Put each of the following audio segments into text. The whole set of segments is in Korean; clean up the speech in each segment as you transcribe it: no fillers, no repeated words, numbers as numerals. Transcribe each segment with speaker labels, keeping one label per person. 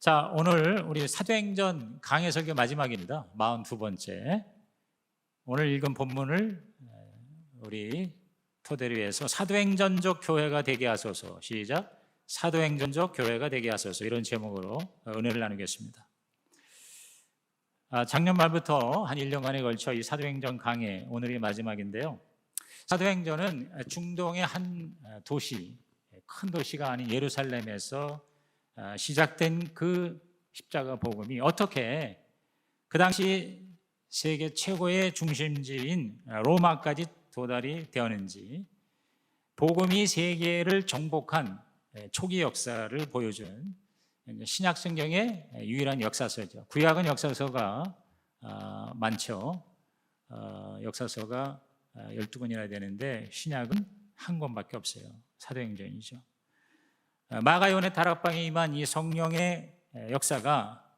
Speaker 1: 자, 오늘 우리 사도행전 강해 설교 마지막입니다. 42번째. 오늘 읽은 본문을 우리 토대로 해서 사도행전적 교회가 되게 하소서. 시작. 사도행전적 교회가 되게 하소서. 이런 제목으로 은혜를 나누겠습니다. 작년 말부터 한 1년간에 걸쳐 이 사도행전 강해, 오늘이 마지막인데요. 사도행전은 중동의 한 도시, 큰 도시가 아닌 예루살렘에서 시작된 그 십자가 복음이 어떻게 그 당시 세계 최고의 중심지인 로마까지 도달이 되었는지, 복음이 세계를 정복한 초기 역사를 보여준 신약 성경의 유일한 역사서죠. 구약은 역사서가 많죠. 역사서가 12권이나 되는데 신약은 한 권밖에 없어요. 사도행전이죠. 마가요한의 다락방에 임한 이 성령의 역사가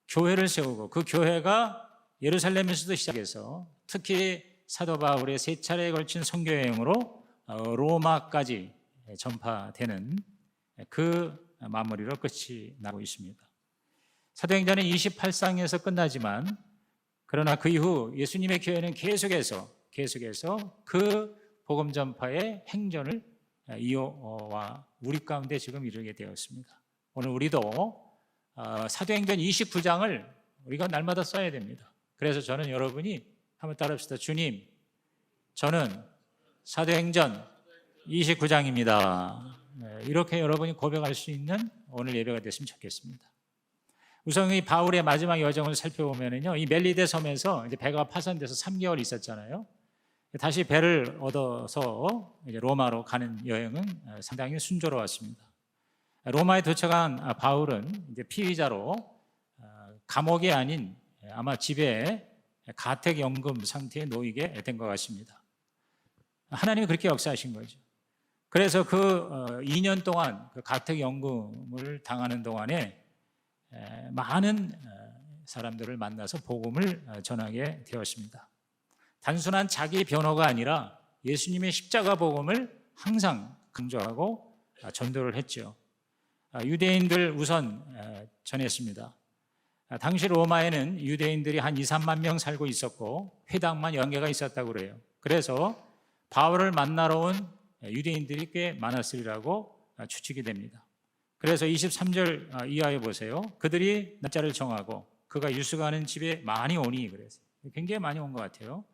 Speaker 1: 교회를 세우고, 그 교회가 예루살렘에서도 시작해서 특히 사도 바울의 3차례에 걸친 선교 여행으로 로마까지 전파되는 그 마무리로 끝이 나고 있습니다. 사도행전은 28장에서 끝나지만, 그러나 그 이후 예수님의 교회는 계속해서 그 복음 전파의 행전을 이어와 우리 가운데 지금 이르게 되었습니다. 오늘 우리도 사도행전 29장을 우리가 날마다 써야 됩니다. 그래서 저는 여러분이 한번 따라합시다. 주님, 저는 사도행전 29장입니다. 이렇게 여러분이 고백할 수 있는 오늘 예배가 됐으면 좋겠습니다. 우선 이 바울의 마지막 여정을 살펴보면요, 이 멜리데 섬에서 이제 배가 파손돼서 3개월 있었잖아요. 다시 배를 얻어서 이제 로마로 가는 여행은 상당히 순조로웠습니다. 로마에 도착한 바울은 이제 피의자로 감옥이 아닌 아마 집에 가택연금 상태에 놓이게 된 것 같습니다. 하나님이 그렇게 역사하신 거죠. 그래서 그 2년 동안 그 가택연금을 당하는 동안에 많은 사람들을 만나서 복음을 전하게 되었습니다. 단순한 자기 변호가 아니라 예수님의 십자가 복음을 항상 강조하고 전도를 했죠. 유대인들 우선 전했습니다. 당시 로마에는 유대인들이 한 2, 3만 명 살고 있었고 회당만 연계가 있었다고 그래요. 그래서 바울을 만나러 온 유대인들이 꽤 많았으리라고 추측이 됩니다. 그래서 23절 이하에 보세요. 그들이 날짜를 정하고 그가 유숙하는 집에 많이 오니, 그랬어요. 굉장히 많이 온 것 같아요.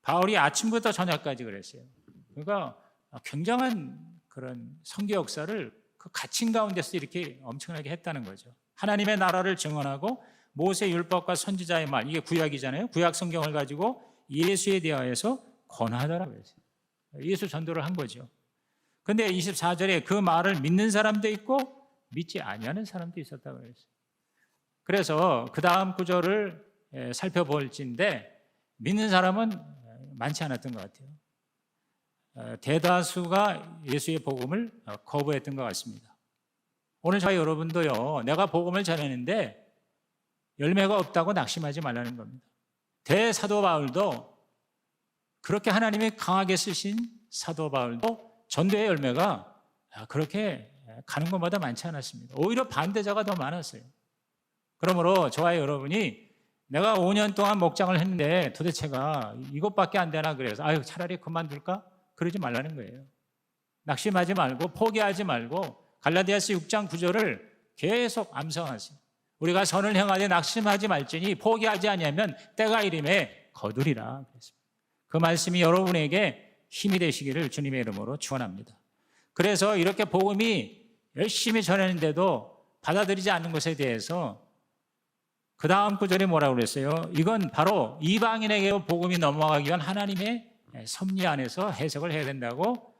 Speaker 1: 바울이 아침부터 저녁까지 그랬어요. 그러니까 굉장한 그런 선교 역사를 그 갇힌 가운데서 이렇게 엄청나게 했다는 거죠. 하나님의 나라를 증언하고 모세 율법과 선지자의 말, 이게 구약이잖아요. 구약 성경을 가지고 예수에 대하여서 권하더라고 했어요. 예수 전도를 한 거죠. 근데 24절에 그 말을 믿는 사람도 있고 믿지 아니하는 사람도 있었다고 했어요. 그래서 그 다음 구절을 살펴볼진데, 믿는 사람은 많지 않았던 것 같아요. 대다수가 예수의 복음을 거부했던 것 같습니다. 오늘 저희 여러분도요, 내가 복음을 전했는데 열매가 없다고 낙심하지 말라는 겁니다. 대사도 바울도, 그렇게 하나님이 강하게 쓰신 사도 바울도 전도의 열매가 그렇게 가는 것마다 많지 않았습니다. 오히려 반대자가 더 많았어요. 그러므로 저와 여러분이 내가 5년 동안 목장을 했는데 도대체가 이것밖에 안 되나, 그래서 차라리 그만둘까? 그러지 말라는 거예요. 낙심하지 말고 포기하지 말고 갈라디아서 6장 9절을 계속 암송하세요. 우리가 선을 행하되 낙심하지 말지니 포기하지 아니하면 때가 이름에 거두리라. 그 말씀이 여러분에게 힘이 되시기를 주님의 이름으로 축원합니다. 그래서 이렇게 복음이 열심히 전했는데도 받아들이지 않는 것에 대해서 그 다음 구절에 뭐라고 그랬어요? 이건 바로 이방인에게 복음이 넘어가기 위한 하나님의 섭리 안에서 해석을 해야 된다고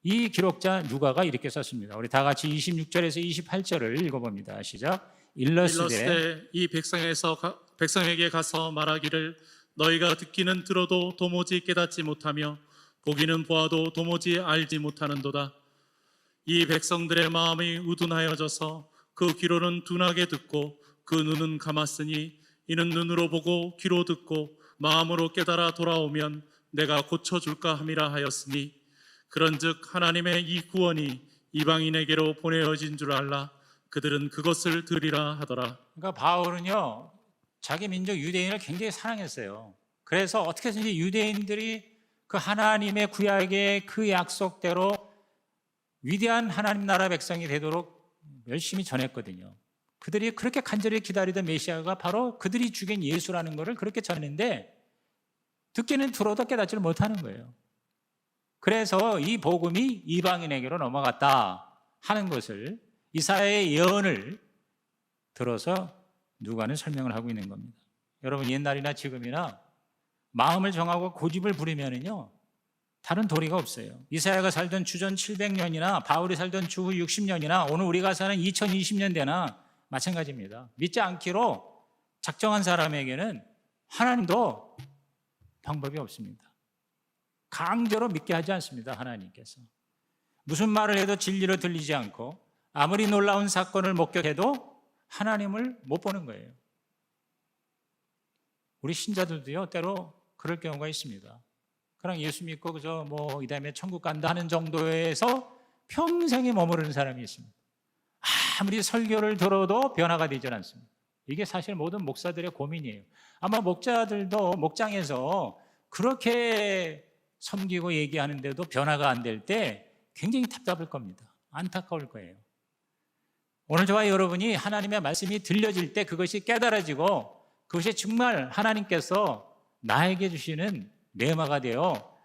Speaker 1: 이 기록자 누가가 이렇게 썼습니다. 우리 다 같이 26절에서 28절을 읽어봅니다. 시작. 일러스되
Speaker 2: 이 백성에게 가서 말하기를, 너희가 듣기는 들어도 도무지 깨닫지 못하며 보기는 보아도 도무지 알지 못하는도다. 이 백성들의 마음이 우둔하여져서 그 귀로는 둔하게 듣고 그 눈은 감았으니 이는 눈으로 보고 귀로 듣고 마음으로 깨달아 돌아오면 내가 고쳐줄까 함이라 하였으니, 그런즉 하나님의 이 구원이 이방인에게로 보내어진 줄 알라. 그들은 그것을 들으리라 하더라.
Speaker 1: 그러니까 바울은요, 자기 민족 유대인을 굉장히 사랑했어요. 그래서 어떻게 해서든지 유대인들이 그 하나님의 구약의 그 약속대로 위대한 하나님 나라 백성이 되도록 열심히 전했거든요. 그들이 그렇게 간절히 기다리던 메시아가 바로 그들이 죽인 예수라는 것을 그렇게 전했는데 듣기는 들어도 깨닫지를 못하는 거예요. 그래서 이 복음이 이방인에게로 넘어갔다 하는 것을 이사야의 예언을 들어서 누가는 설명을 하고 있는 겁니다. 여러분, 옛날이나 지금이나 마음을 정하고 고집을 부리면은요, 다른 도리가 없어요. 이사야가 살던 주전 700년이나 바울이 살던 주후 60년이나 오늘 우리가 사는 2020년대나 마찬가지입니다. 믿지 않기로 작정한 사람에게는 하나님도 방법이 없습니다. 강제로 믿게 하지 않습니다. 하나님께서 무슨 말을 해도 진리로 들리지 않고 아무리 놀라운 사건을 목격해도 하나님을 못 보는 거예요. 우리 신자들도요, 때로 그럴 경우가 있습니다. 그냥 예수 믿고 그저 이 다음에 천국 간다 하는 정도에서 평생에 머무르는 사람이 있습니다. 아무리 설교를 들어도 변화가 되지 않습니다. 이게 사실 모든 목사들의 고민이에요. 아마 목자들도 목장에서 그렇게 섬기고 얘기하는데도 변화가 안 될 때 굉장히 답답할 겁니다. 안타까울 거예요. 오늘 저와 여러분이 하나님의 말씀이 들려질 때 그것이 깨달아지고 그것이 정말 하나님께서 나에게 주시는 내마가 되어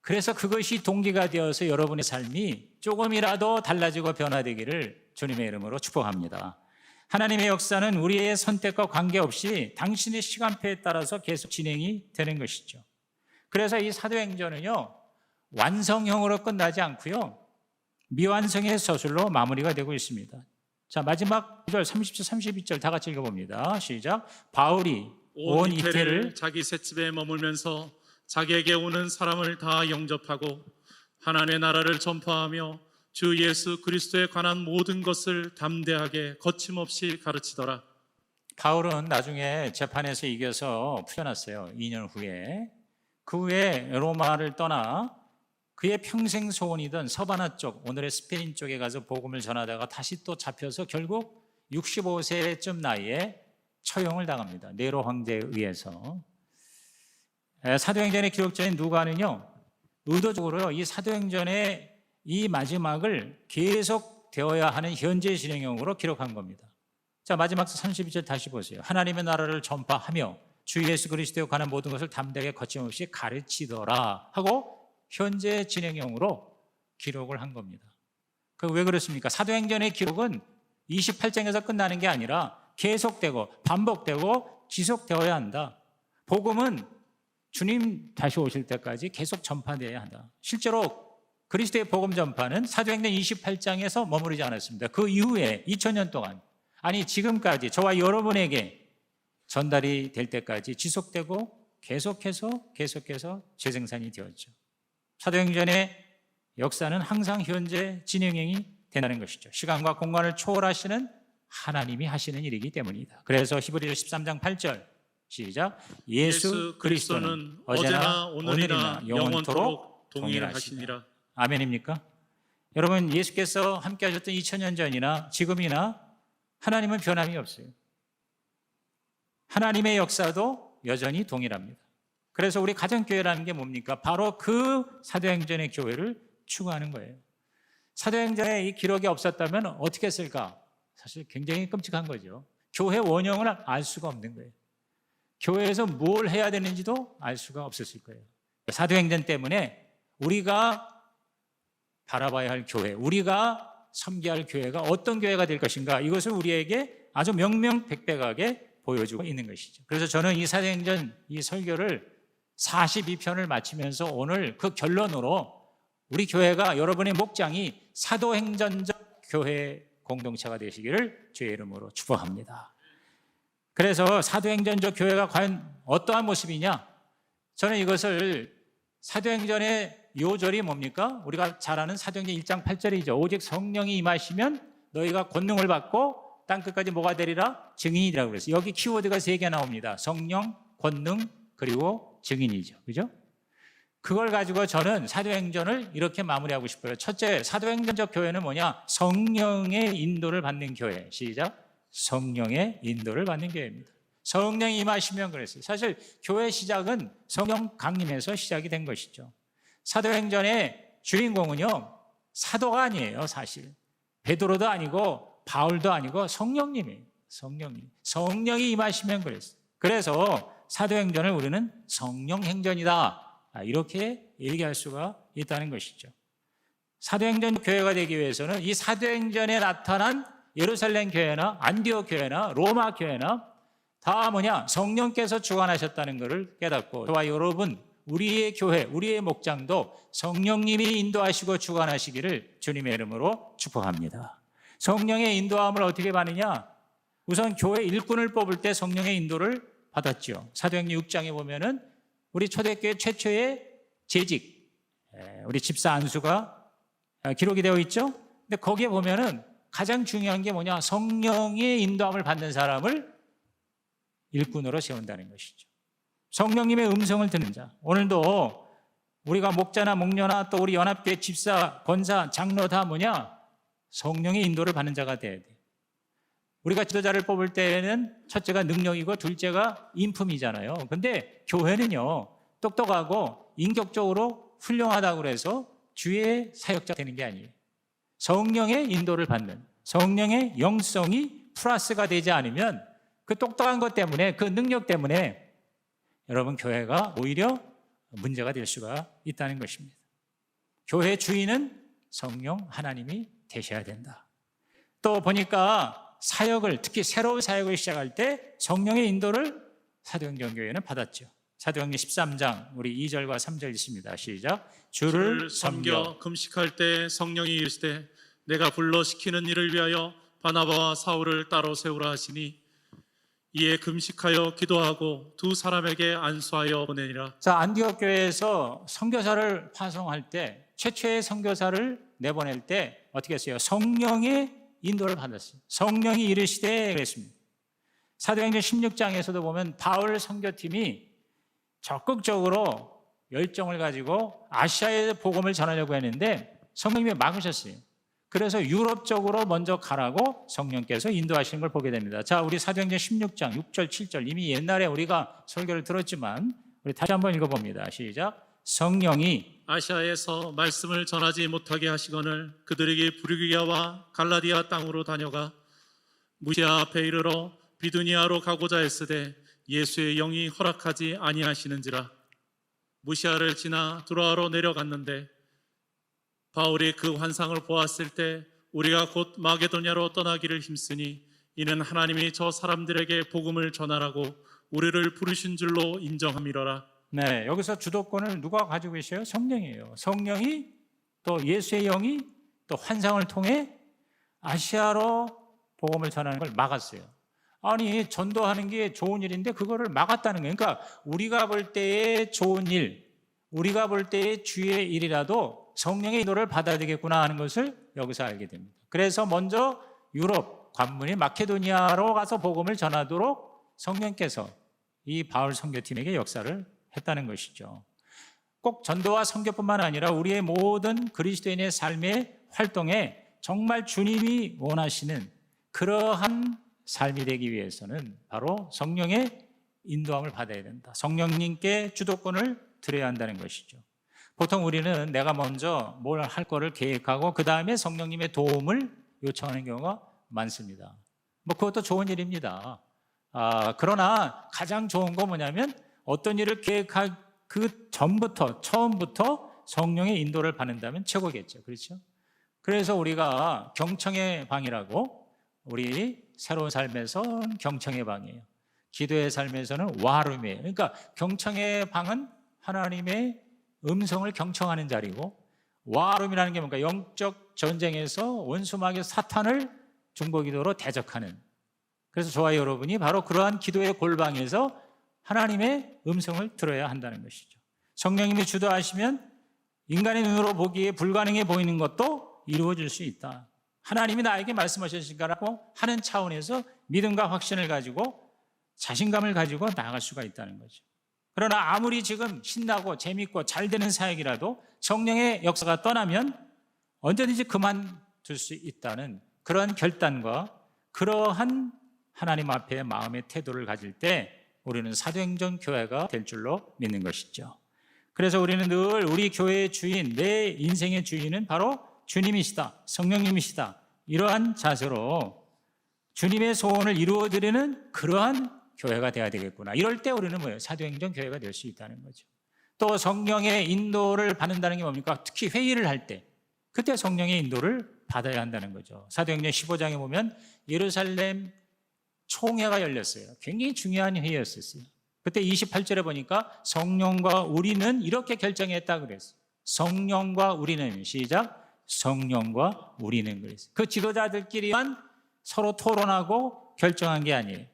Speaker 1: 그래서 그것이 동기가 되어서 여러분의 삶이 조금이라도 달라지고 변화되기를 주님의 이름으로 축복합니다. 하나님의 역사는 우리의 선택과 관계없이 당신의 시간표에 따라서 계속 진행이 되는 것이죠. 그래서 이 사도행전은요, 완성형으로 끝나지 않고요, 미완성의 서술로 마무리가 되고 있습니다. 자, 마지막 9절 30절 32절 다 같이 읽어봅니다. 시작. 바울이 온 이태를
Speaker 2: 자기 셋집에 머물면서 자기에게 오는 사람을 다 영접하고 하나님의 나라를 전파하며 주 예수 그리스도에 관한 모든 것을 담대하게 거침없이 가르치더라.
Speaker 1: 바울은 나중에 재판에서 이겨서 풀려났어요. 2년 후에. 그 후에 로마를 떠나 그의 평생 소원이던 서바나 쪽, 오늘의 스페인 쪽에 가서 복음을 전하다가 다시 또 잡혀서 결국 65세쯤 나이에 처형을 당합니다. 네로 황제에 의해서. 사도행전의 기록자인 누가는요, 의도적으로 이 사도행전의 이 마지막을 계속 되어야 하는 현재 진행형으로 기록한 겁니다. 자, 마지막 32절 다시 보세요. 하나님의 나라를 전파하며 주 예수 그리스도에 관한 모든 것을 담대하게 거침없이 가르치더라 하고 현재 진행형으로 기록을 한 겁니다. 왜 그렇습니까? 사도행전의 기록은 28장에서 끝나는 게 아니라 계속되고 반복되고 지속되어야 한다. 복음은 주님 다시 오실 때까지 계속 전파되어야 한다. 실제로 그리스도의 복음 전파는 사도행전 28장에서 머무르지 않았습니다. 그 이후에 2000년 동안, 아니 지금까지 저와 여러분에게 전달이 될 때까지 지속되고 계속해서 재생산이 되었죠. 사도행전의 역사는 항상 현재 진행형이 된다는 것이죠. 시간과 공간을 초월하시는 하나님이 하시는 일이기 때문이다. 그래서 히브리서 13장 8절 시작. 예수 그리스도는 어제나 오늘이나 영원토록 동일하시니라. 아멘입니까? 여러분, 예수께서 함께 하셨던 2000년 전이나 지금이나 하나님은 변함이 없어요. 하나님의 역사도 여전히 동일합니다. 그래서 우리 가정교회라는 게 뭡니까? 바로 그 사도행전의 교회를 추구하는 거예요. 사도행전에 이 기록이 없었다면 어떻게 했을까? 사실 굉장히 끔찍한 거죠. 교회 원형을 알 수가 없는 거예요. 교회에서 뭘 해야 되는지도 알 수가 없었을 거예요. 사도행전 때문에 우리가 바라봐야 할 교회, 우리가 섬겨야 할 교회가 어떤 교회가 될 것인가, 이것을 우리에게 아주 명명백백하게 보여주고 있는 것이죠. 그래서 저는 이 사도행전 이 설교를 42편을 마치면서 오늘 그 결론으로 우리 교회가, 여러분의 목장이 사도행전적 교회 공동체가 되시기를 주의 이름으로 축복합니다. 그래서 사도행전적 교회가 과연 어떠한 모습이냐? 저는 이것을 사도행전의 요절이 뭡니까? 우리가 잘 아는 사도행전 1장 8절이죠. 오직 성령이 임하시면 너희가 권능을 받고 땅끝까지 뭐가 되리라? 증인이라고 그랬어요. 여기 키워드가 3개 나옵니다. 성령, 권능, 그리고 증인이죠. 그죠? 그걸 가지고 저는 사도행전을 이렇게 마무리하고 싶어요. 첫째, 사도행전적 교회는 뭐냐? 성령의 인도를 받는 교회. 시작. 성령의 인도를 받는 교회입니다. 성령이 임하시면 그랬어요. 사실 교회 시작은 성령 강림에서 시작이 된 것이죠. 사도행전의 주인공은요, 사도가 아니에요. 사실 베드로도 아니고 바울도 아니고 성령님이에요. 성령이 임하시면 그랬어요. 그래서 사도행전을 우리는 성령행전이다, 이렇게 얘기할 수가 있다는 것이죠. 사도행전 교회가 되기 위해서는 이 사도행전에 나타난 예루살렘 교회나 안디옥 교회나 로마 교회나 다 뭐냐? 성령께서 주관하셨다는 것을 깨닫고, 저와 여러분, 우리의 교회, 우리의 목장도 성령님이 인도하시고 주관하시기를 주님의 이름으로 축복합니다. 성령의 인도함을 어떻게 받느냐? 우선 교회 일꾼을 뽑을 때 성령의 인도를 받았죠. 사도행전 6장에 보면은 우리 초대교회 최초의 재직, 우리 집사 안수가 기록이 되어 있죠. 근데 거기에 보면은 가장 중요한 게 뭐냐? 성령의 인도함을 받는 사람을 일꾼으로 세운다는 것이죠. 성령님의 음성을 듣는 자. 오늘도 우리가 목자나 목녀나 또 우리 연합교회 집사, 권사, 장로 다 뭐냐? 성령의 인도를 받는 자가 돼야 돼. 우리가 지도자를 뽑을 때에는 첫째가 능력이고 둘째가 인품이잖아요. 근데 교회는요, 똑똑하고 인격적으로 훌륭하다고 해서 주의 사역자 되는 게 아니에요. 성령의 인도를 받는, 성령의 영성이 플러스가 되지 않으면 그 똑똑한 것 때문에, 그 능력 때문에 여러분 교회가 오히려 문제가 될 수가 있다는 것입니다. 교회 주인은 성령 하나님이 되셔야 된다. 또 보니까 사역을, 특히 새로운 사역을 시작할 때 성령의 인도를 사도행전 교회는 받았죠. 사도행전 13장 우리 2절과 3절 있습니다. 시작. 주를 섬겨
Speaker 2: 금식할 때 성령이 이르시되 내가 불러 시키는 일을 위하여 바나바와 사울을 따로 세우라 하시니 이에 금식하여 기도하고 두 사람에게 안수하여 보내니라.
Speaker 1: 자, 안디옥 교회에서 선교사를 파송할 때, 최초의 선교사를 내보낼 때 어떻게 했어요? 성령의 인도를 받았어요. 성령이 이르시되 그랬습니다. 사도행전 16장에서도 보면 바울 선교팀이 적극적으로 열정을 가지고 아시아에 복음을 전하려고 했는데 성령님이 막으셨어요. 그래서 유럽 쪽으로 먼저 가라고 성령께서 인도하시는 걸 보게 됩니다. 자, 우리 사도행전 16장 6절 7절 이미 옛날에 우리가 설교를 들었지만 우리 다시 한번 읽어봅니다. 시작. 성령이
Speaker 2: 아시아에서 말씀을 전하지 못하게 하시거늘 그들에게 부르기아와 갈라디아 땅으로 다녀가 무시아 앞에 이르러 비두니아로 가고자 했으되 예수의 영이 허락하지 아니하시는지라. 무시아를 지나 두로아로 내려갔는데 바울이 그 환상을 보았을 때 우리가 곧 마게도냐로 떠나기를 힘쓰니 이는 하나님이 저 사람들에게 복음을 전하라고 우리를 부르신 줄로 인정함이로라.
Speaker 1: 네, 여기서 주도권을 누가 가지고 계셔요? 성령이에요. 성령이 또 예수의 영이 또 환상을 통해 아시아로 복음을 전하는 걸 막았어요. 아니, 전도하는 게 좋은 일인데 그거를 막았다는 거예요. 그러니까 우리가 볼 때의 좋은 일, 우리가 볼 때의 주의 일이라도 성령의 인도를 받아야 되겠구나 하는 것을 여기서 알게 됩니다. 그래서 먼저 유럽 관문인 마케도니아로 가서 복음을 전하도록 성령께서 이 바울 선교팀에게 역사를 했다는 것이죠. 꼭 전도와 선교뿐만 아니라 우리의 모든 그리스도인의 삶의 활동에 정말 주님이 원하시는 그러한 삶이 되기 위해서는 바로 성령의 인도함을 받아야 된다. 성령님께 주도권을 드려야 한다는 것이죠. 보통 우리는 내가 먼저 뭘 할 거를 계획하고 그 다음에 성령님의 도움을 요청하는 경우가 많습니다. 뭐 그것도 좋은 일입니다. 그러나 가장 좋은 거 뭐냐면 어떤 일을 계획할 그 전부터, 처음부터 성령의 인도를 받는다면 최고겠죠. 그렇죠? 그래서 우리가 경청의 방이라고, 우리 새로운 삶에서는 경청의 방이에요. 기도의 삶에서는 와룸이에요. 그러니까 경청의 방은 하나님의 음성을 경청하는 자리고, 와룸이라는 게 뭔가 영적 전쟁에서 원수마귀 사탄을 중보기도로 대적하는, 그래서 저와 여러분이 바로 그러한 기도의 골방에서 하나님의 음성을 들어야 한다는 것이죠. 성령님이 주도하시면 인간의 눈으로 보기에 불가능해 보이는 것도 이루어질 수 있다. 하나님이 나에게 말씀하셨으니까라고 하는 차원에서 믿음과 확신을 가지고 자신감을 가지고 나아갈 수가 있다는 거죠. 그러나 아무리 지금 신나고 재밌고 잘 되는 사역이라도 성령의 역사가 떠나면 언제든지 그만둘 수 있다는 그러한 결단과 그러한 하나님 앞에 마음의 태도를 가질 때 우리는 사도행전 교회가 될 줄로 믿는 것이죠. 그래서 우리는 늘 우리 교회의 주인, 내 인생의 주인은 바로 주님이시다, 성령님이시다, 이러한 자세로 주님의 소원을 이루어드리는 그러한 교회가 되어야 되겠구나. 이럴 때 우리는 뭐예요? 사도행전 교회가 될 수 있다는 거죠. 또 성령의 인도를 받는다는 게 뭡니까? 특히 회의를 할 때 그때 성령의 인도를 받아야 한다는 거죠. 사도행전 15장에 보면 예루살렘 총회가 열렸어요. 굉장히 중요한 회의였었어요. 그때 28절에 보니까 성령과 우리는 이렇게 결정했다 그랬어요. 성령과 우리는, 시작, 성령과 우리는 그랬어요. 그 지도자들끼리만 서로 토론하고 결정한 게 아니에요.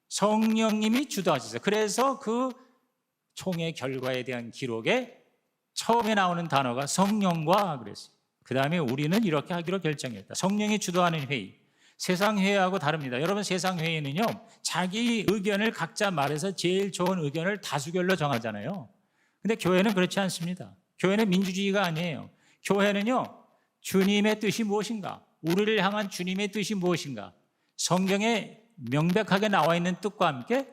Speaker 1: 성령님이 주도하셨어요. 그래서 그 총회 결과에 대한 기록에 처음에 나오는 단어가 성령과 그랬어요. 그 다음에 우리는 이렇게 하기로 결정했다. 성령이 주도하는 회의. 세상 회의하고 다릅니다. 여러분, 세상 회의는요, 자기 의견을 각자 말해서 제일 좋은 의견을 다수결로 정하잖아요. 근데 교회는 그렇지 않습니다. 교회는 민주주의가 아니에요. 교회는요, 주님의 뜻이 무엇인가? 우리를 향한 주님의 뜻이 무엇인가? 성경에 명백하게 나와 있는 뜻과 함께,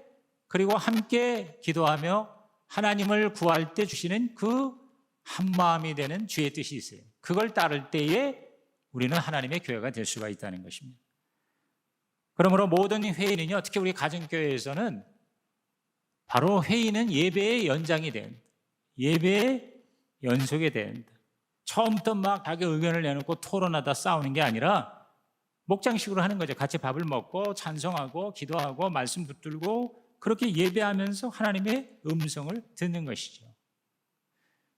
Speaker 1: 그리고 함께 기도하며 하나님을 구할 때 주시는 그 한마음이 되는 주의 뜻이 있어요. 그걸 따를 때에 우리는 하나님의 교회가 될 수가 있다는 것입니다. 그러므로 모든 회의는요, 특히 우리 가정교회에서는 바로 회의는 예배의 연장이 된다. 예배의 연속이 된다. 처음부터 막 자기 의견을 내놓고 토론하다 싸우는 게 아니라 목장식으로 하는 거죠. 같이 밥을 먹고 찬송하고 기도하고 말씀 붙들고 그렇게 예배하면서 하나님의 음성을 듣는 것이죠.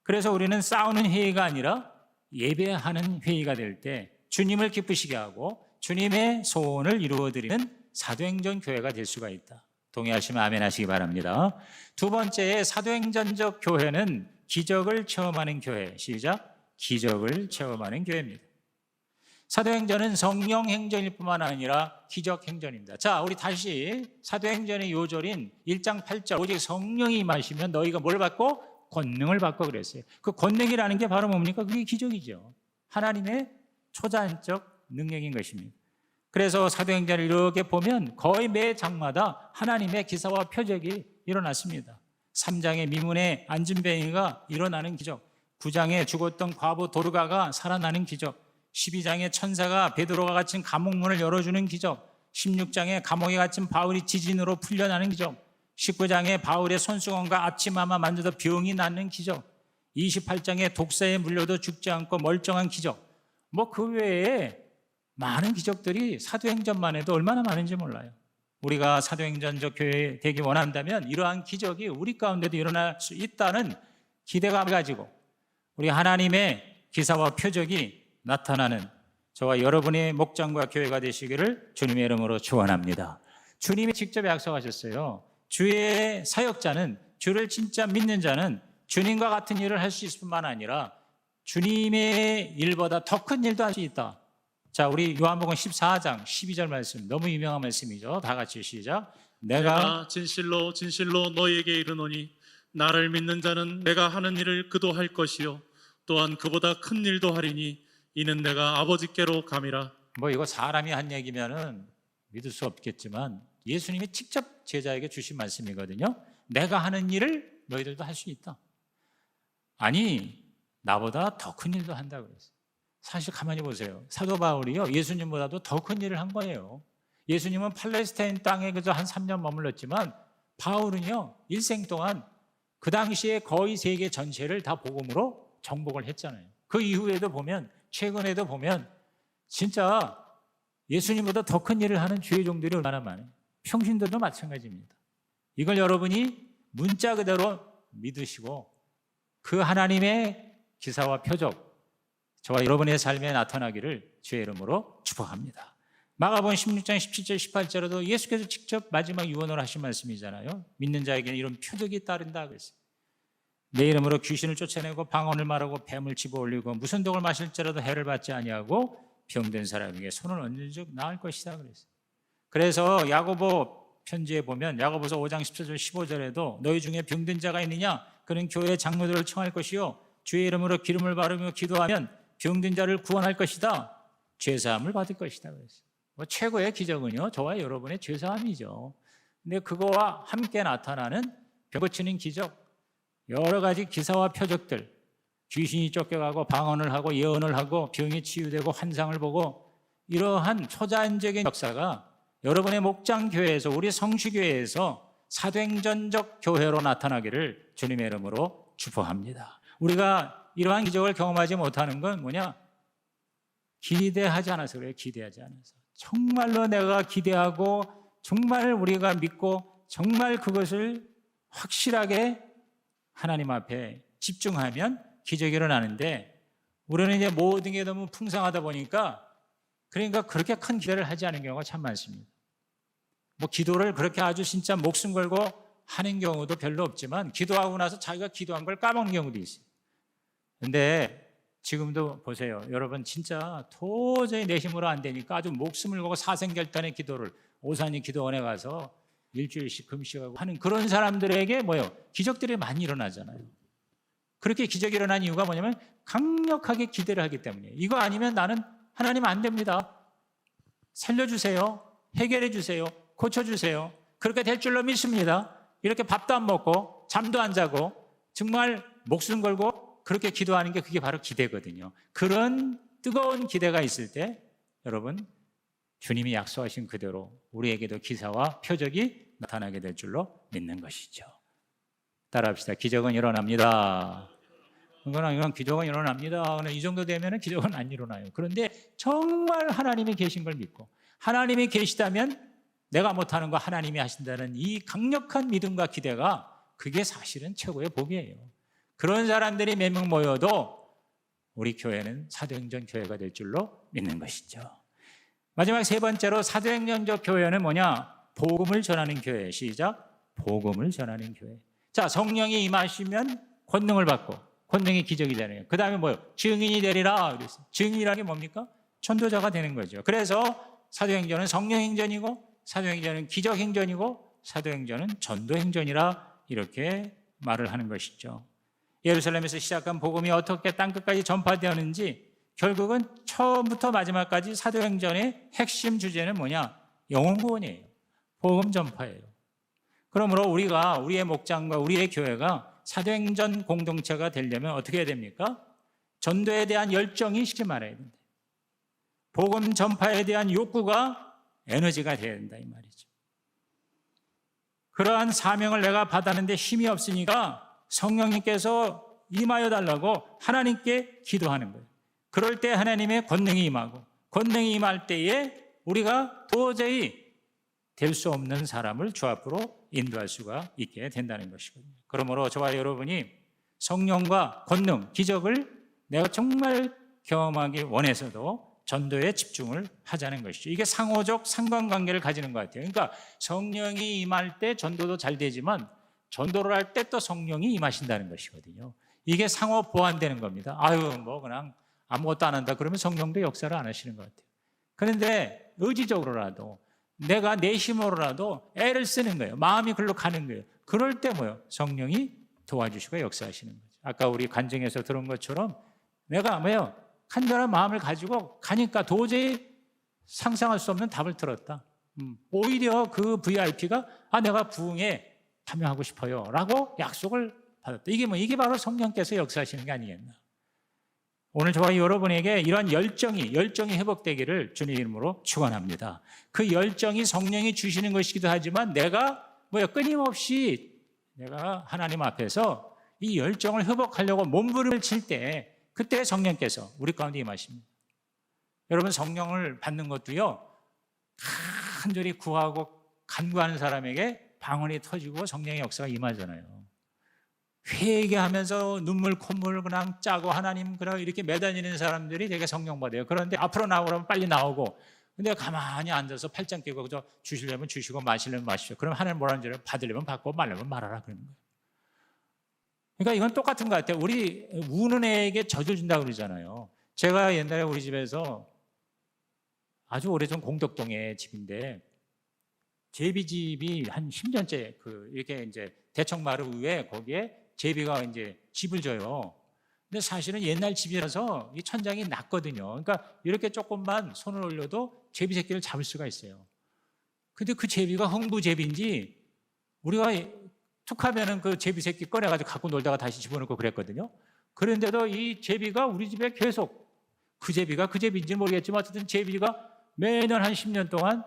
Speaker 1: 그래서 우리는 싸우는 회의가 아니라 예배하는 회의가 될 때 주님을 기쁘시게 하고 주님의 소원을 이루어드리는 사도행전 교회가 될 수가 있다. 동의하시면 아멘 하시기 바랍니다. 두 번째, 사도행전적 교회는 기적을 체험하는 교회. 시작. 기적을 체험하는 교회입니다. 사도행전은 성령 행전일 뿐만 아니라 기적 행전입니다. 자, 우리 다시 사도행전의 요절인 1장 8절, 오직 성령이 임하시면 너희가 뭘 받고? 권능을 받고 그랬어요. 그 권능이라는 게 바로 뭡니까? 그게 기적이죠. 하나님의 초자연적 능력인 것입니다. 그래서 사도행전을 이렇게 보면 거의 매 장마다 하나님의 기사와 표적이 일어났습니다. 3장의 미문의 안진뱅이가 일어나는 기적, 9장에 죽었던 과부 도르가가 살아나는 기적, 12장에 천사가 베드로가 갇힌 감옥문을 열어주는 기적, 16장에 감옥에 갇힌 바울이 지진으로 풀려나는 기적, 19장에 바울의 손수건과 앞치마만 만져도 병이 낫는 기적, 28장에 독사에 물려도 죽지 않고 멀쩡한 기적, 뭐 그 외에 많은 기적들이 사도행전만 해도 얼마나 많은지 몰라요. 우리가 사도행전적 교회 되기 원한다면 이러한 기적이 우리 가운데도 일어날 수 있다는 기대감을 가지고 우리 하나님의 기사와 표적이 나타나는 저와 여러분의 목장과 교회가 되시기를 주님의 이름으로 축원합니다. 주님이 직접 약속하셨어요. 주의 사역자는, 주를 진짜 믿는 자는 주님과 같은 일을 할 수 있을 뿐만 아니라 주님의 일보다 더 큰 일도 할 수 있다. 자, 우리 요한복음 14장 12절 말씀, 너무 유명한 말씀이죠. 다 같이 시작.
Speaker 2: 내가 진실로 진실로 너희에게 이르노니 나를 믿는 자는 내가 하는 일을 그도 할 것이요 또한 그보다 큰 일도 하리니 이는 내가 아버지께로 감이라.
Speaker 1: 뭐 이거 사람이 한 얘기면은 믿을 수 없겠지만 예수님이 직접 제자에게 주신 말씀이거든요. 내가 하는 일을 너희들도 할 수 있다. 아니, 나보다 더 큰 일도 한다 그랬어요. 사실 가만히 보세요. 사도 바울이요, 예수님보다도 더 큰 일을 한 거예요. 예수님은 팔레스타인 땅에 그저 한 3년 머물렀지만 바울은요, 일생 동안 그 당시에 거의 세계 전체를 다 복음으로 정복을 했잖아요. 그 이후에도 보면, 최근에도 보면 진짜 예수님보다 더 큰 일을 하는 주의 종들이 얼마나 많아요. 평신도도 마찬가지입니다. 이걸 여러분이 문자 그대로 믿으시고 그 하나님의 기사와 표적 저와 여러분의 삶에 나타나기를 주의 이름으로 축복합니다. 마가복음 16장 17절 18절에도 예수께서 직접 마지막 유언을 하신 말씀이잖아요. 믿는 자에게는 이런 표적이 따른다 그랬어요. 내 이름으로 귀신을 쫓아내고 방언을 말하고 뱀을 집어올리고 무슨 독을 마실지라도 해를 받지 아니하고 병든 사람에게 손을 얹은 즉 나을 것이다 그랬어요. 그래서 야고보 편지에 보면 야고보서 5장 14절 15절에도 너희 중에 병든 자가 있느냐 그는 교회 장로들을 청할 것이요 주의 이름으로 기름을 바르며 기도하면 병든 자를 구원할 것이다. 죄사함을 받을 것이다. 그랬어요. 최고의 기적은요 저와 여러분의 죄사함이죠. 근데 그거와 함께 나타나는 병 고치는 기적, 여러 가지 기사와 표적들, 귀신이 쫓겨가고 방언을 하고 예언을 하고 병이 치유되고 환상을 보고 이러한 초자연적인 역사가 여러분의 목장교회에서 우리 성시교회에서 사도행전적 교회로 나타나기를 주님의 이름으로 축복합니다. 우리가 이러한 기적을 경험하지 못하는 건 뭐냐? 기대하지 않아서 그래요. 기대하지 않아서. 정말로 내가 기대하고 정말 우리가 믿고 정말 그것을 확실하게 하나님 앞에 집중하면 기적이 일어나는데 우리는 이제 모든 게 너무 풍성하다 보니까 그러니까 그렇게 큰 기대를 하지 않은 경우가 참 많습니다. 뭐 기도를 그렇게 아주 진짜 목숨 걸고 하는 경우도 별로 없지만 기도하고 나서 자기가 기도한 걸 까먹는 경우도 있어요. 근데 지금도 보세요. 여러분 진짜 도저히 내 힘으로 안 되니까 아주 목숨을 걸고 사생결단의 기도를 오산이 기도원에 가서 일주일씩 금식하고 하는 그런 사람들에게 뭐예요? 기적들이 많이 일어나잖아요. 그렇게 기적이 일어난 이유가 뭐냐면 강력하게 기대를 하기 때문이에요. 이거 아니면 나는 하나님 안 됩니다. 살려주세요. 해결해 주세요. 고쳐주세요. 그렇게 될 줄로 믿습니다. 이렇게 밥도 안 먹고 잠도 안 자고 정말 목숨 걸고 그렇게 기도하는 게 그게 바로 기대거든요. 그런 뜨거운 기대가 있을 때 여러분 주님이 약속하신 그대로 우리에게도 기사와 표적이 나타나게 될 줄로 믿는 것이죠. 따라합시다. 기적은 일어납니다. 이건 기적은 일어납니다. 이 정도 되면 기적은 안 일어나요. 그런데 정말 하나님이 계신 걸 믿고 하나님이 계시다면 내가 못하는 거 하나님이 하신다는 이 강력한 믿음과 기대가 그게 사실은 최고의 복이에요. 그런 사람들이 몇 명 모여도 우리 교회는 사도행전 교회가 될 줄로 믿는 것이죠. 마지막 세 번째로 사도행전적 교회는 뭐냐? 복음을 전하는 교회. 시작. 복음을 전하는 교회. 자, 성령이 임하시면 권능을 받고 권능이 기적이잖아요. 그 다음에 뭐예요? 증인이 되리라. 그랬어요. 증인이라는 게 뭡니까? 전도자가 되는 거죠. 그래서 사도행전은 성령행전이고 사도행전은 기적행전이고 사도행전은 전도행전이라 이렇게 말을 하는 것이죠. 예루살렘에서 시작한 복음이 어떻게 땅끝까지 전파되었는지 결국은 처음부터 마지막까지 사도행전의 핵심 주제는 뭐냐? 영혼구원이에요. 복음 전파예요. 그러므로 우리가 우리의 목장과 우리의 교회가 사도행전 공동체가 되려면 어떻게 해야 됩니까? 전도에 대한 열정이 쉽게 말해야 된다. 복음 전파에 대한 욕구가 에너지가 되어야 된다 이 말이죠. 그러한 사명을 내가 받았는데 힘이 없으니까 성령님께서 임하여 달라고 하나님께 기도하는 거예요. 그럴 때 하나님의 권능이 임하고 권능이 임할 때에 우리가 도저히 될 수 없는 사람을 주 앞으로 인도할 수가 있게 된다는 것이거든요. 그러므로 저와 여러분이 성령과 권능, 기적을 내가 정말 경험하기 원해서도 전도에 집중을 하자는 것이죠. 이게 상호적 상관관계를 가지는 것 같아요. 그러니까 성령이 임할 때 전도도 잘 되지만 전도를 할 때 또 성령이 임하신다는 것이거든요. 이게 상호 보완되는 겁니다. 뭐 그냥 아무것도 안 한다 그러면 성령도 역사를 안 하시는 것 같아요. 그런데 의지적으로라도 내가 내 힘으로라도 애를 쓰는 거예요. 마음이 글로 가는 거예요. 그럴 때 뭐예요? 성령이 도와주시고 역사하시는 거죠. 아까 우리 간증에서 들은 것처럼 내가 뭐예요? 간절한 마음을 가지고 가니까 도저히 상상할 수 없는 답을 들었다. 오히려 그 VIP가 내가 부흥에 참여하고 싶어요 라고 약속을 받았다. 이게 바로 성령께서 역사하시는 게 아니겠나. 오늘 저와 여러분에게 이런 열정이 회복되기를 주님 이름으로 축원합니다. 그 열정이 성령이 주시는 것이기도 하지만 내가 끊임없이 내가 하나님 앞에서 이 열정을 회복하려고 몸부림을 칠 때 그때 성령께서 우리 가운데 임하십니다. 여러분 성령을 받는 것도요 간절히 구하고 간구하는 사람에게 방언이 터지고 성령의 역사가 임하잖아요. 회개하면서 눈물 콧물 그냥 짜고 하나님 그냥 이렇게 매달리는 사람들이 되게 성령 받아요. 그런데 앞으로 나오라면 빨리 나오고 근데 가만히 앉아서 팔짱 끼고 그저 주시려면 주시고 마시려면 마시죠. 그럼 하나님 뭐라는 줄 받으려면 받고 말려면 말하라 그러는 거예요. 그러니까 이건 똑같은 것 같아요. 우리 우는 애에게 젖을 준다고 그러잖아요. 제가 옛날에 우리 집에서 아주 오래전 공덕동에 집인데 제비집이 한 10년째 이렇게 이제 대청마루 위에 거기에 제비가 이제 집을 져요. 근데 사실은 옛날 집이라서 이 천장이 낮거든요. 그러니까 이렇게 조금만 손을 올려도 제비 새끼를 잡을 수가 있어요. 근데 그 제비가 흥부제비인지 우리가 툭 하면은 그 제비 새끼 꺼내가지고 갖고 놀다가 다시 집어넣고 그랬거든요. 그런데도 이 제비가 우리 집에 계속 그 제비가 그 제비인지 모르겠지만 어쨌든 제비가 매년 한 10년 동안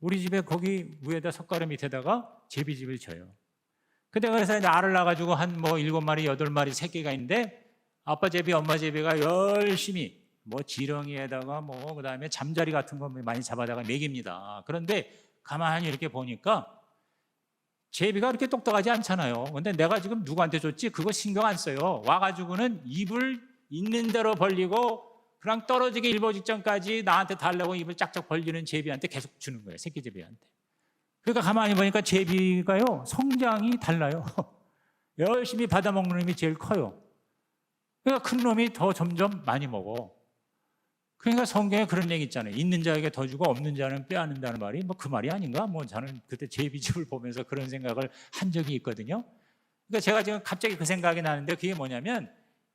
Speaker 1: 우리 집에 거기 위에다 석가래 밑에다가 제비집을 져요. 근데 그래서 이제 알을 낳아가지고 한 뭐 7마리, 8마리 새끼가 있는데 아빠 제비, 엄마 제비가 열심히 뭐 지렁이에다가 뭐 그다음에 잠자리 같은 거 많이 잡아다가 먹입니다. 그런데 가만히 이렇게 보니까 제비가 그렇게 똑똑하지 않잖아요. 근데 내가 지금 누구한테 줬지? 그거 신경 안 써요. 와가지고는 입을 있는 대로 벌리고 그냥 떨어지기 일보 직전까지 나한테 달라고 입을 짝짝 벌리는 제비한테 계속 주는 거예요. 새끼 제비한테. 그러니까 가만히 보니까 제비가요, 성장이 달라요. 열심히 받아먹는 놈이 제일 커요. 그러니까 큰 놈이 더 점점 많이 먹어. 그러니까 성경에 그런 얘기 있잖아요. 있는 자에게 더 주고 없는 자는 빼앗는다는 말이 뭐 그 말이 아닌가? 뭐 저는 그때 제비집을 보면서 그런 생각을 한 적이 있거든요. 그러니까 제가 지금 갑자기 그 생각이 나는데 그게 뭐냐면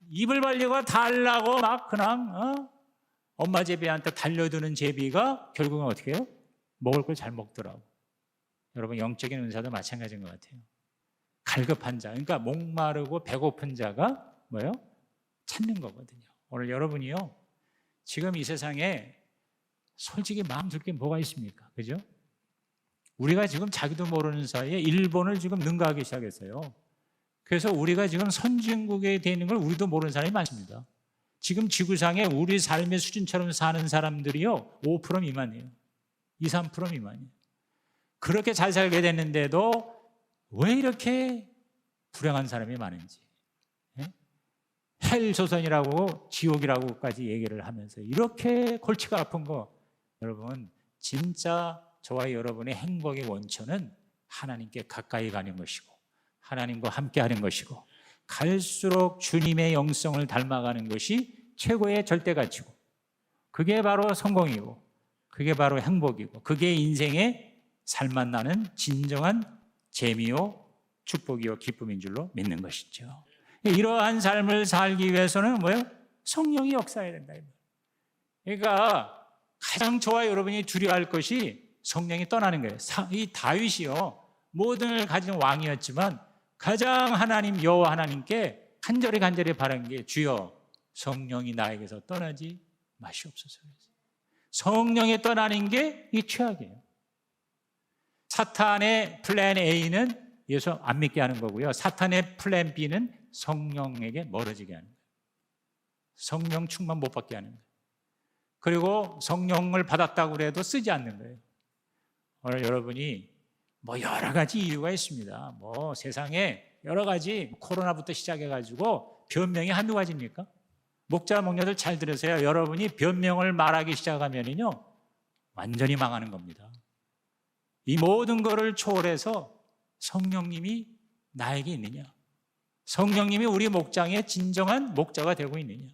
Speaker 1: 입을 벌리고 달라고 막 그냥 엄마 제비한테 달려드는 제비가 결국은 어떻게 해요? 먹을 걸 잘 먹더라고. 여러분 영적인 은사도 마찬가지인 것 같아요. 갈급한 자, 그러니까 목마르고 배고픈 자가 뭐예요? 찾는 거거든요. 오늘 여러분이요, 지금 이 세상에 솔직히 마음 둘 게 뭐가 있습니까? 그죠? 우리가 지금 자기도 모르는 사이에 일본을 지금 능가하기 시작했어요. 그래서 우리가 지금 선진국에 되는 걸 우리도 모르는 사람이 많습니다. 지금 지구상에 우리 삶의 수준처럼 사는 사람들이요 5% 미만이에요. 2, 3% 미만이에요. 그렇게 잘 살게 됐는데도 왜 이렇게 불행한 사람이 많은지, 헬조선이라고 지옥이라고까지 얘기를 하면서 이렇게 골치가 아픈 거, 여러분 진짜 저와 여러분의 행복의 원천은 하나님께 가까이 가는 것이고 하나님과 함께하는 것이고 갈수록 주님의 영성을 닮아가는 것이 최고의 절대가치고 그게 바로 성공이고 그게 바로 행복이고 그게 인생의 살맛 나는 진정한 재미요 축복이요 기쁨인 줄로 믿는 것이죠. 이러한 삶을 살기 위해서는 뭐예요? 성령이 역사해야 된다. 그러니까 가장 저와 여러분이 두려워할 것이 성령이 떠나는 거예요. 이 다윗이요 모든 걸 가진 왕이었지만 가장 하나님 여호와 하나님께 간절히 바란 게 주여 성령이 나에게서 떠나지 마시옵소서. 성령이 떠나는 게 이 최악이에요. 사탄의 플랜 A는 예수 안 믿게 하는 거고요. 사탄의 플랜 B는 성령에게 멀어지게 하는 거예요. 성령 충만 못 받게 하는 거예요. 그리고 성령을 받았다고 해도 쓰지 않는 거예요. 오늘 여러분이 뭐 여러 가지 이유가 있습니다. 뭐 세상에 여러 가지 코로나부터 시작해가지고 변명이 한두 가지입니까? 목자 목녀들 잘 들으세요. 여러분이 변명을 말하기 시작하면요 완전히 망하는 겁니다. 이 모든 것을 초월해서 성령님이 나에게 있느냐, 성령님이 우리 목장의 진정한 목자가 되고 있느냐,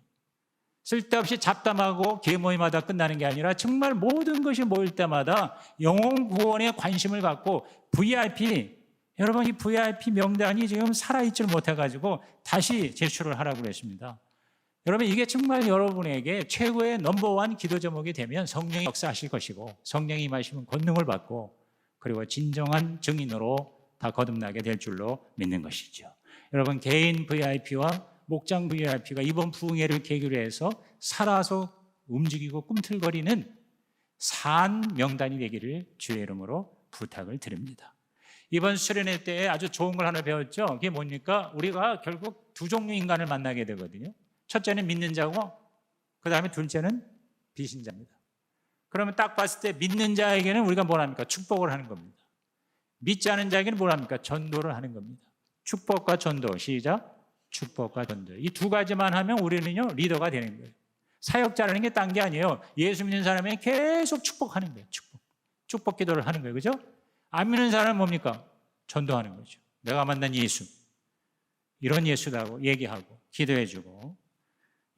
Speaker 1: 쓸데없이 잡담하고 계모임마다 끝나는 게 아니라 정말 모든 것이 모일 때마다 영혼 구원에 관심을 갖고 VIP, 여러분 이 VIP 명단이 지금 살아있지를 못해가지고 다시 제출을 하라고 그랬습니다. 여러분 이게 정말 여러분에게 최고의 넘버원 기도 제목이 되면 성령이 역사하실 것이고 성령이 임하시면 권능을 받고 그리고 진정한 증인으로 다 거듭나게 될 줄로 믿는 것이죠. 여러분 개인 VIP와 목장 VIP가 이번 부흥회를 계기로 해서 살아서 움직이고 꿈틀거리는 산 명단이 되기를 주의 이름으로 부탁을 드립니다. 이번 수련회 때 아주 좋은 걸 하나 배웠죠. 그게 뭡니까? 우리가 결국 두 종류 인간을 만나게 되거든요. 첫째는 믿는 자고 그 다음에 둘째는 비신자입니다. 그러면 딱 봤을 때 믿는 자에게는 우리가 뭘 합니까? 축복을 하는 겁니다. 믿지 않은 자에게는 뭘 합니까? 전도를 하는 겁니다. 축복과 전도, 시작. 축복과 전도. 이 두 가지만 하면 우리는요 리더가 되는 거예요. 사역자라는 게 딴 게 아니에요. 예수 믿는 사람에게 계속 축복하는 거예요. 축복 기도를 하는 거예요. 그죠? 안 믿는 사람은 뭡니까? 전도하는 거죠. 내가 만난 예수, 이런 예수라고 얘기하고 기도해주고,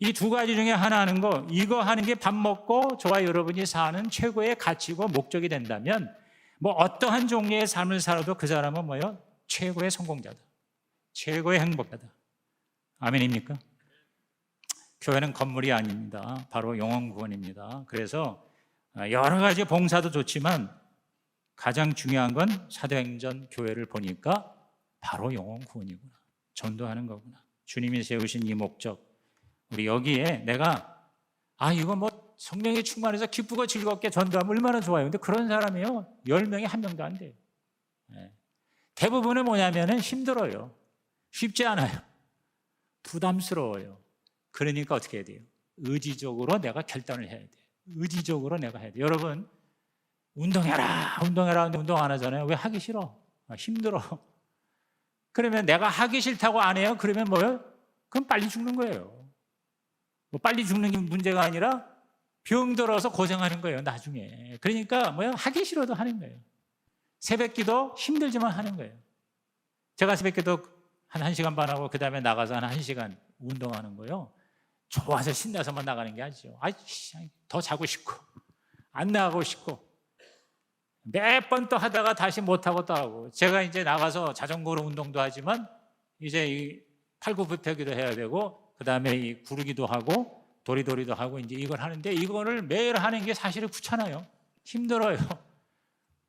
Speaker 1: 이 두 가지 중에 하나 하는 거, 이거 하는 게 밥 먹고 저와 여러분이 사는 최고의 가치고 목적이 된다면 뭐 어떠한 종류의 삶을 살아도 그 사람은 뭐예요? 최고의 성공자다. 최고의 행복자다. 아멘입니까? 교회는 건물이 아닙니다. 바로 영혼 구원입니다. 그래서 여러 가지 봉사도 좋지만 가장 중요한 건 사도행전 교회를 보니까 바로 영혼 구원이구나. 전도하는 거구나. 주님이 세우신 이 목적. 우리 여기에 내가 이거 뭐 성령이 충만해서 기쁘고 즐겁게 전도하면 얼마나 좋아요. 근데 그런 사람이요 10명에 1명도 안 돼요. 대부분은 뭐냐면은 힘들어요. 쉽지 않아요. 부담스러워요. 그러니까 어떻게 해야 돼요? 의지적으로 내가 결단을 해야 돼요. 의지적으로 내가 해야 돼요. 여러분 운동해라 근데 운동 안 하잖아요. 왜? 하기 싫어. 힘들어. 그러면 내가 하기 싫다고 안 해요? 그러면 뭐예요? 그럼 빨리 죽는 거예요. 뭐 빨리 죽는 게 문제가 아니라 병들어서 고생하는 거예요, 나중에. 그러니까 뭐예요? 하기 싫어도 하는 거예요. 새벽기도 힘들지만 하는 거예요. 제가 새벽기도 한 1시간 반 하고 그 다음에 나가서 한 1시간 운동하는 거예요. 좋아서 신나서만 나가는 게 아니죠. 더 자고 싶고 안 나가고 싶고 몇 번 또 하다가 다시 못하고 또 하고. 제가 이제 나가서 자전거로 운동도 하지만 이제 이 팔굽혀펴기도 해야 되고 그 다음에 이 구르기도 하고 도리도리도 하고 이제 이걸 하는데 이거를 매일 하는 게 사실은 귀찮아요. 힘들어요.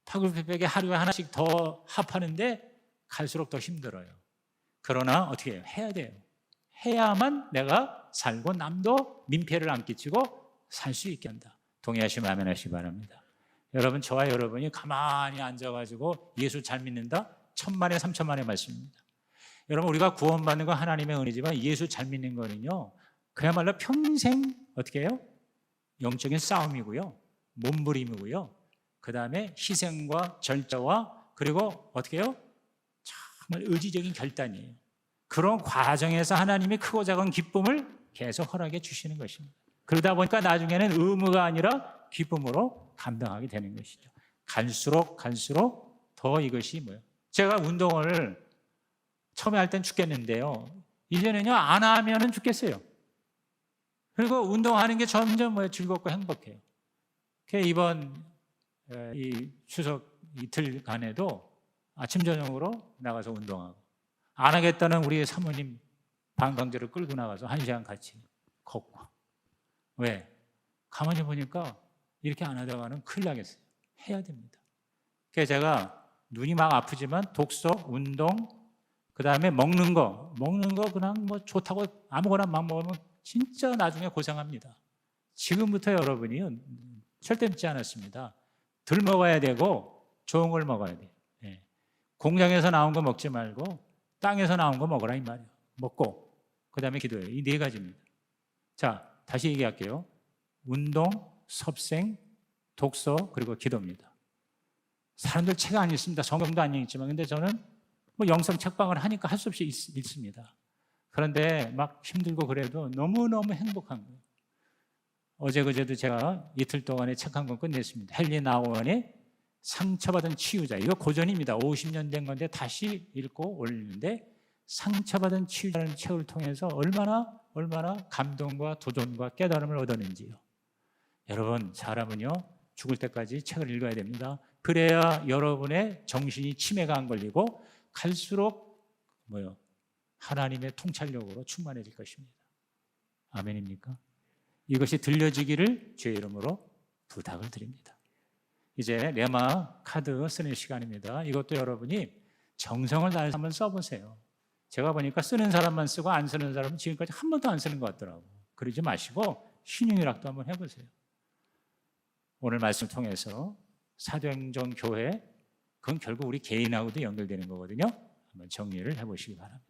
Speaker 1: 팔굽혀펴기 하루에 하나씩 더 합하는데 갈수록 더 힘들어요. 그러나 어떻게 해요? 해야 돼요. 해야만 내가 살고 남도 민폐를 안 끼치고 살 수 있게 한다. 동의하시면 아멘 하시기 바랍니다. 여러분 저와 여러분이 가만히 앉아가지고 예수 잘 믿는다? 1000만에 3000만의 말씀입니다. 여러분 우리가 구원받는 건 하나님의 은혜지만 예수 잘 믿는 거는요 그야말로 평생 어떻게 해요? 영적인 싸움이고요 몸부림이고요 그 다음에 희생과 절제와 그리고 어떻게 해요? 정말 의지적인 결단이에요. 그런 과정에서 하나님이 크고 작은 기쁨을 계속 허락해 주시는 것입니다. 그러다 보니까 나중에는 의무가 아니라 기쁨으로 감당하게 되는 것이죠. 갈수록 더 이것이 뭐예요? 제가 운동을 처음에 할 땐 죽겠는데요 이제는요 안 하면은 죽겠어요. 그리고 운동하는 게 점점 뭐예요? 즐겁고 행복해요. 이번 이 추석 이틀간에도 아침 저녁으로 나가서 운동하고 안 하겠다는 우리 사모님 방광제를 끌고 나가서 1시간 같이 걷고. 왜? 가만히 보니까 이렇게 안 하다가는 큰일 나겠어요. 해야 됩니다. 그래서 제가 눈이 막 아프지만 독서, 운동, 그 다음에 먹는 거 그냥 뭐 좋다고 아무거나 막 먹으면 진짜 나중에 고생합니다. 지금부터 여러분이 절대 늦지 않았습니다. 덜 먹어야 되고 좋은 걸 먹어야 돼요. 공장에서 나온 거 먹지 말고 땅에서 나온 거 먹으라 이 말이에요. 먹고 그 다음에 기도해요. 이 4가지입니다. 자, 다시 얘기할게요. 운동, 섭생, 독서 그리고 기도입니다. 사람들 책 안 읽습니다. 성경도 안 읽지만 근데 저는 뭐 영성 책방을 하니까 할 수 없이 읽습니다. 그런데 막 힘들고 그래도 너무너무 행복한 거예요. 어제 그제도 제가 이틀 동안에 책 한 권 끝냈습니다. 헨리 나우먼의 상처받은 치유자. 이거 고전입니다. 50년 된 건데 다시 읽고 올리는데 상처받은 치유자라는 책을 통해서 얼마나 감동과 도전과 깨달음을 얻었는지요. 여러분 사람은요 죽을 때까지 책을 읽어야 됩니다. 그래야 여러분의 정신이 치매가 안 걸리고 갈수록 하나님의 통찰력으로 충만해질 것입니다. 아멘입니까? 이것이 들려지기를 주의 이름으로 부탁을 드립니다. 이제 레마 카드 쓰는 시간입니다. 이것도 여러분이 정성을 다해서 한번 써보세요. 제가 보니까 쓰는 사람만 쓰고 안 쓰는 사람은 지금까지 한 번도 안 쓰는 것 같더라고요. 그러지 마시고 신용이락도 한번 해보세요. 오늘 말씀 통해서 사도행전 교회 그건 결국 우리 개인하고도 연결되는 거거든요. 한번 정리를 해보시기 바랍니다.